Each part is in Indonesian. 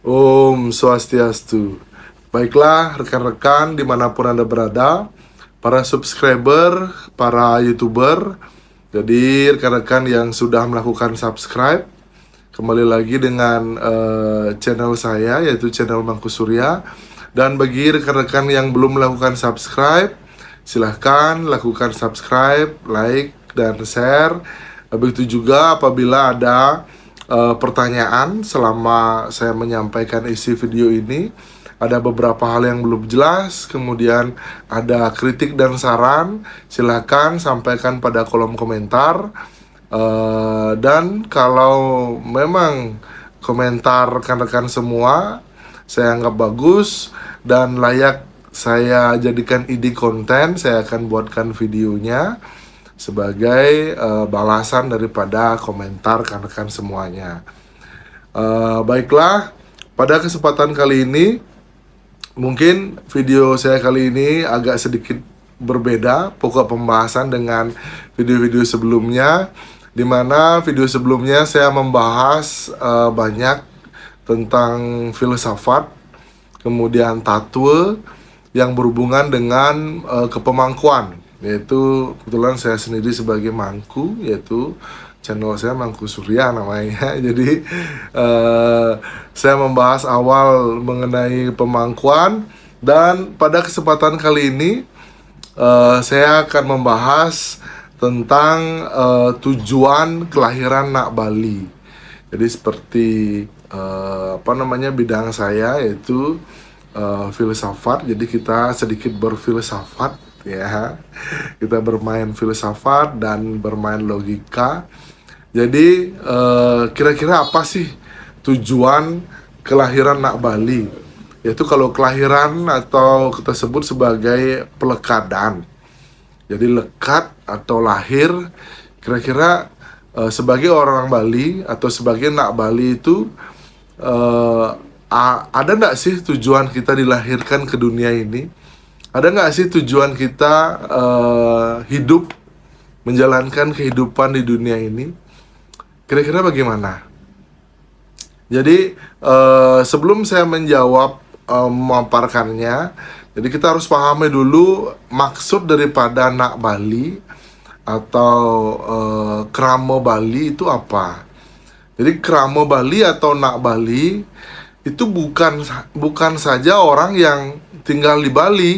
Om Swastiastu. Baiklah rekan-rekan dimanapun Anda berada, para subscriber, para YouTuber. Jadi rekan-rekan yang sudah melakukan subscribe, kembali lagi dengan channel saya, yaitu channel Mangku Surya. Dan bagi rekan-rekan yang belum melakukan subscribe, silahkan lakukan subscribe, like, dan share. Begitu juga apabila ada pertanyaan selama saya menyampaikan isi video ini, ada beberapa hal yang belum jelas, kemudian ada kritik dan saran, silahkan sampaikan pada kolom komentar. Dan kalau memang komentar rekan-rekan semua saya anggap bagus dan layak saya jadikan ide konten, saya akan buatkan videonya sebagai balasan daripada komentar rekan-rekan semuanya. Baiklah, pada kesempatan kali ini mungkin video saya kali ini agak sedikit berbeda pokok pembahasan dengan video-video sebelumnya, di mana video sebelumnya saya membahas banyak tentang filsafat, kemudian tatwa yang berhubungan dengan kepemangkuan, yaitu kebetulan saya sendiri sebagai mangku, yaitu channel saya Mangku Surya namanya. Jadi saya membahas awal mengenai pemangkuan, dan pada kesempatan kali ini saya akan membahas tentang tujuan kelahiran Nak Bali. Jadi seperti bidang saya yaitu filsafat. Jadi kita sedikit berfilsafat ya. Kita bermain filsafat dan bermain logika. Jadi kira-kira apa sih tujuan kelahiran Nak Bali? Yaitu kalau kelahiran atau kita sebut sebagai pelekadan. Jadi lekat atau lahir, kira-kira sebagai orang Bali atau sebagai Nak Bali itu ada nggak sih tujuan kita dilahirkan ke dunia ini? Ada nggak sih tujuan kita hidup, menjalankan kehidupan di dunia ini? Kira-kira bagaimana? Jadi sebelum saya menjawab memaparkannya, jadi kita harus pahami dulu maksud daripada Nak Bali atau Krama Bali itu apa. Jadi Krama Bali atau Nak Bali itu bukan saja orang yang tinggal di Bali.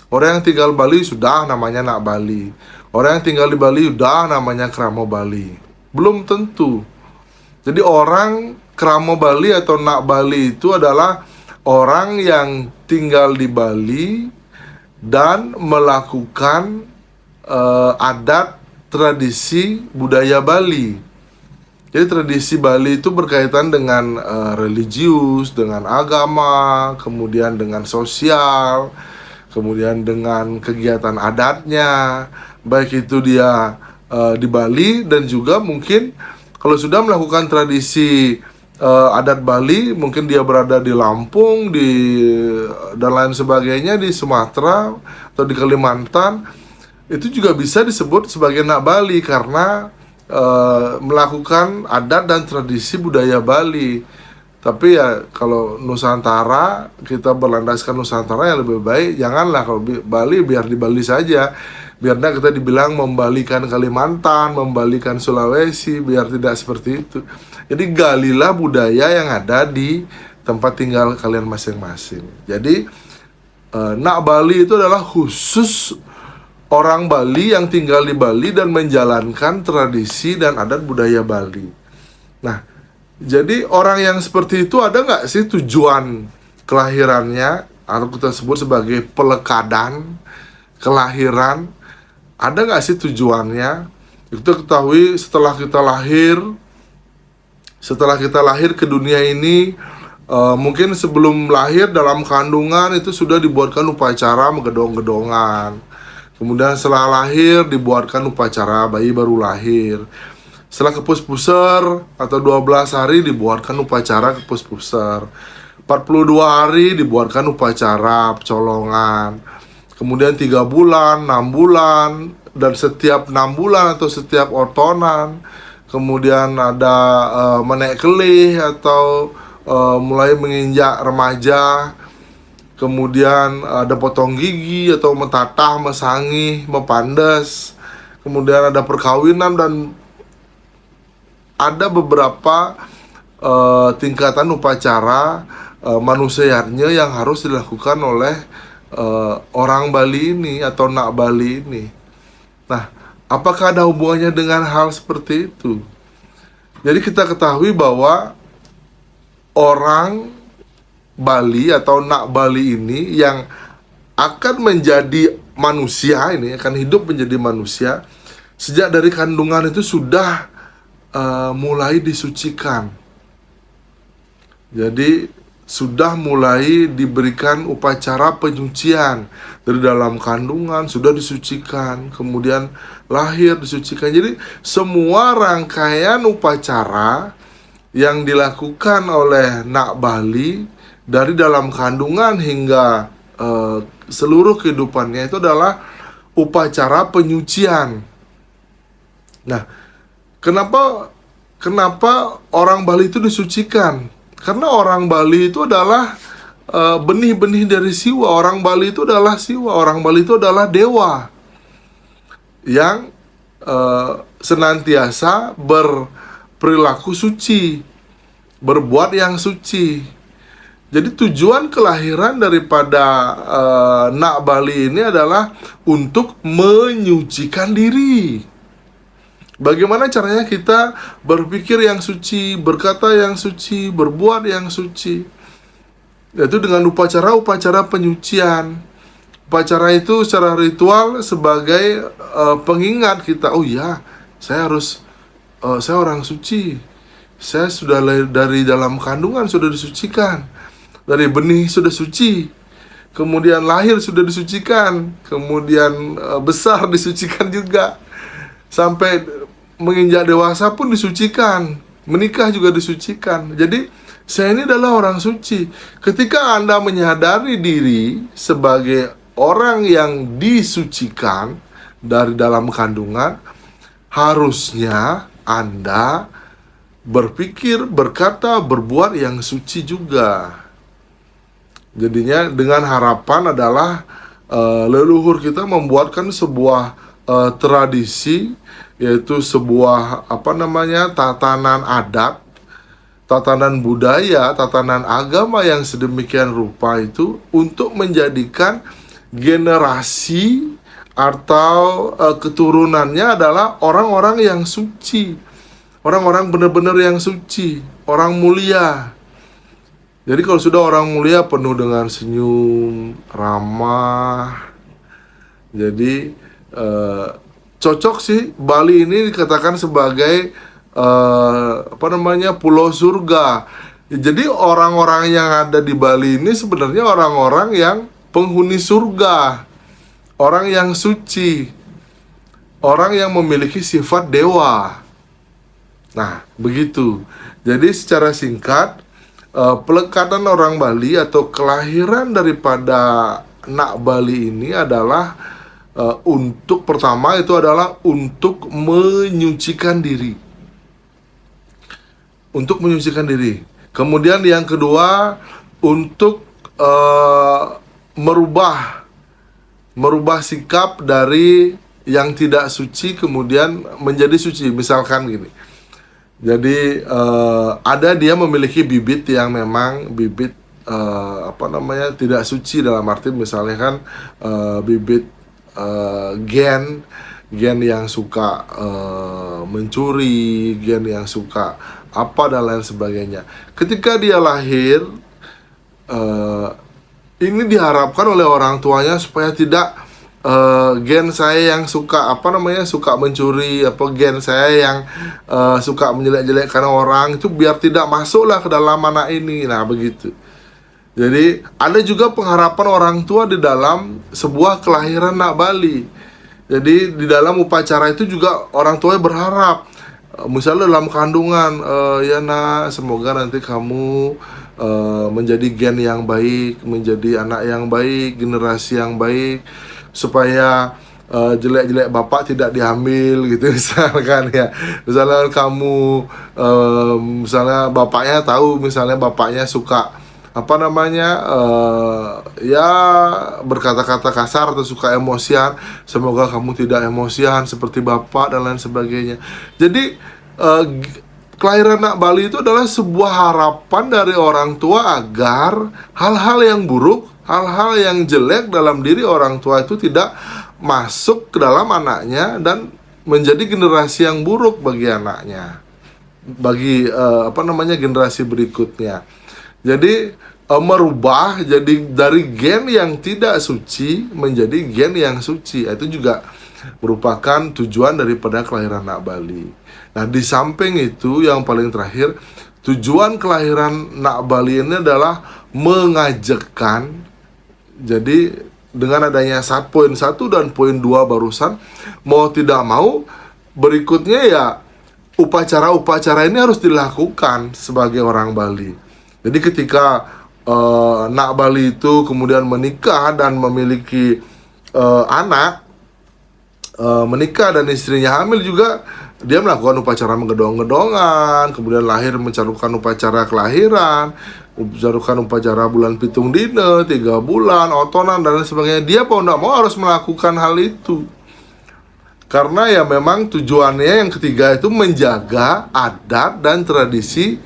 Orang yang tinggal di Bali sudah namanya Nak Bali. Orang yang tinggal di Bali sudah namanya Krama Bali. Belum tentu. Jadi orang Krama Bali atau Nak Bali itu adalah orang yang tinggal di Bali dan melakukan adat tradisi budaya Bali. Jadi tradisi Bali itu berkaitan dengan religius, dengan agama, kemudian dengan sosial, kemudian dengan kegiatan adatnya, baik itu dia di Bali dan juga mungkin kalau sudah melakukan tradisi adat Bali, mungkin dia berada di Lampung, dan lain sebagainya, di Sumatera atau di Kalimantan, itu juga bisa disebut sebagai Nak Bali karena melakukan adat dan tradisi budaya Bali. Tapi ya kalau Nusantara, kita berlandaskan Nusantara, yang lebih baik janganlah kalau Bali, biar di Bali saja. Biarnya kita dibilang membalikan Kalimantan, membalikan Sulawesi, biar tidak seperti itu. Jadi galilah budaya yang ada di tempat tinggal kalian masing-masing. Jadi Nak Bali itu adalah khusus orang Bali yang tinggal di Bali dan menjalankan tradisi dan adat budaya Bali. Nah, jadi orang yang seperti itu ada nggak sih tujuan kelahirannya, atau kita sebut sebagai pelekadan kelahiran? Ada nggak sih tujuannya? Kita ketahui setelah kita lahir ke dunia ini, mungkin sebelum lahir dalam kandungan itu sudah dibuatkan upacara menggedong-gedongan. Kemudian setelah lahir dibuatkan upacara bayi baru lahir. Setelah kepus-puser atau 12 hari dibuatkan upacara kepus-puser. 42 hari dibuatkan upacara pecolongan. Kemudian 3 bulan, 6 bulan, dan setiap 6 bulan atau setiap otonan. Kemudian ada menek kelih atau mulai menginjak remaja, kemudian ada potong gigi atau metatah, mesangih, mepandes, kemudian ada perkawinan, dan ada beberapa tingkatan upacara manusianya yang harus dilakukan oleh orang Bali ini atau Nak Bali ini. Nah, apakah ada hubungannya dengan hal seperti itu? Jadi kita ketahui bahwa orang Bali atau Nak Bali ini yang akan menjadi manusia ini, akan hidup menjadi manusia, sejak dari kandungan itu sudah mulai disucikan. Jadi sudah mulai diberikan upacara penyucian. Dari dalam kandungan sudah disucikan, kemudian lahir disucikan. Jadi semua rangkaian upacara yang dilakukan oleh Nak Bali dari dalam kandungan hingga seluruh kehidupannya itu adalah upacara penyucian. Nah, kenapa orang Bali itu disucikan? Karena orang Bali itu adalah benih-benih dari Siwa. Orang Bali itu adalah Siwa. Orang Bali itu adalah dewa yang senantiasa berperilaku suci, berbuat yang suci. Jadi tujuan kelahiran daripada Nak Bali ini adalah untuk menyucikan diri. Bagaimana caranya kita berpikir yang suci, berkata yang suci, berbuat yang suci? Yaitu dengan upacara-upacara penyucian. Upacara itu secara ritual sebagai pengingat kita, oh ya, saya orang suci. Saya sudah dari dalam kandungan sudah disucikan. Dari benih sudah suci. Kemudian lahir sudah disucikan. Kemudian besar disucikan juga. Sampai menginjak dewasa pun disucikan, menikah juga disucikan. Jadi saya ini adalah orang suci. Ketika Anda menyadari diri sebagai orang yang disucikan dari dalam kandungan, harusnya Anda berpikir, berkata, berbuat yang suci juga. Jadinya dengan harapan adalah leluhur kita membuatkan sebuah tradisi, yaitu sebuah tatanan adat, tatanan budaya, tatanan agama yang sedemikian rupa itu untuk menjadikan generasi atau keturunannya adalah orang-orang yang suci, orang-orang benar-benar yang suci, orang mulia. Jadi kalau sudah orang mulia penuh dengan senyum, ramah, jadi cocok sih Bali ini dikatakan sebagai pulau surga. Jadi orang-orang yang ada di Bali ini sebenarnya orang-orang yang penghuni surga, orang yang suci, orang yang memiliki sifat dewa. Nah, begitu. Jadi secara singkat, pelekatan orang Bali atau kelahiran daripada Nak Bali ini adalah untuk pertama itu adalah untuk menyucikan diri. Untuk menyucikan diri. Kemudian yang kedua untuk merubah sikap dari yang tidak suci kemudian menjadi suci. Misalkan gini. Jadi ada dia memiliki bibit yang memang bibit tidak suci, dalam arti misalnya kan bibit gen yang suka mencuri, gen yang suka apa dan lain sebagainya. Ketika dia lahir, ini diharapkan oleh orang tuanya supaya tidak gen saya yang suka suka mencuri, gen saya yang suka menjelek-jelekkan orang itu biar tidak masuklah ke dalam anak ini. Nah, begitu. Jadi ada juga pengharapan orang tua di dalam sebuah kelahiran Nak Bali. Jadi di dalam upacara itu juga orang tuanya berharap, misalnya dalam kandungan, ya nak, semoga nanti kamu menjadi gen yang baik, menjadi anak yang baik, generasi yang baik, supaya jelek-jelek bapak tidak diambil gitu misalkan ya. Misalnya kamu misalnya bapaknya tahu, misalnya bapaknya suka apa namanya ya berkata-kata kasar atau suka emosian, semoga kamu tidak emosian seperti bapak dan lain sebagainya. Jadi kelahiran anak Bali itu adalah sebuah harapan dari orang tua agar hal-hal yang buruk, hal-hal yang jelek dalam diri orang tua itu tidak masuk ke dalam anaknya dan menjadi generasi yang buruk bagi anaknya, bagi apa namanya generasi berikutnya. Jadi merubah jadi dari gen yang tidak suci menjadi gen yang suci. Itu juga merupakan tujuan daripada kelahiran anak Bali. Nah, di samping itu yang paling terakhir, tujuan kelahiran anak Bali ini adalah mengajakkan. Jadi dengan adanya poin 1 dan poin 2 barusan, mau tidak mau berikutnya ya upacara-upacara ini harus dilakukan sebagai orang Bali. Jadi ketika Nak Bali itu kemudian menikah dan memiliki anak, menikah dan istrinya hamil juga, dia melakukan upacara menggedong-gedongan, kemudian lahir mencarukan upacara kelahiran, mencarukan upacara bulan pitung dina, 3 bulan, otonan dan lain sebagainya. Dia mau tidak mau harus melakukan hal itu. Karena ya memang tujuannya yang ketiga itu menjaga adat dan tradisi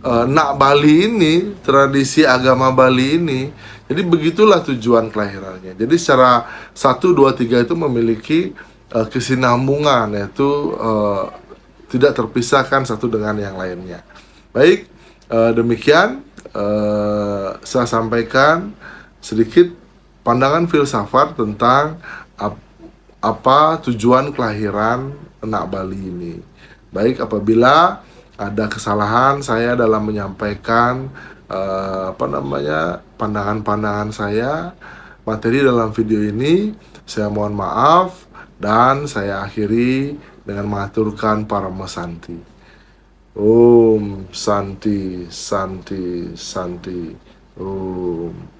Nak Bali ini, tradisi agama Bali ini. Jadi begitulah tujuan kelahirannya. Jadi secara 1, 2, 3 itu memiliki kesinambungan, yaitu tidak terpisahkan satu dengan yang lainnya. Baik, demikian saya sampaikan sedikit pandangan filsafat tentang apa tujuan kelahiran anak Bali ini. Baik, apabila ada kesalahan saya dalam menyampaikan pandangan-pandangan saya, materi dalam video ini, saya mohon maaf dan saya akhiri dengan mengaturkan Parama Santi. Om Santi Santi Santi Om.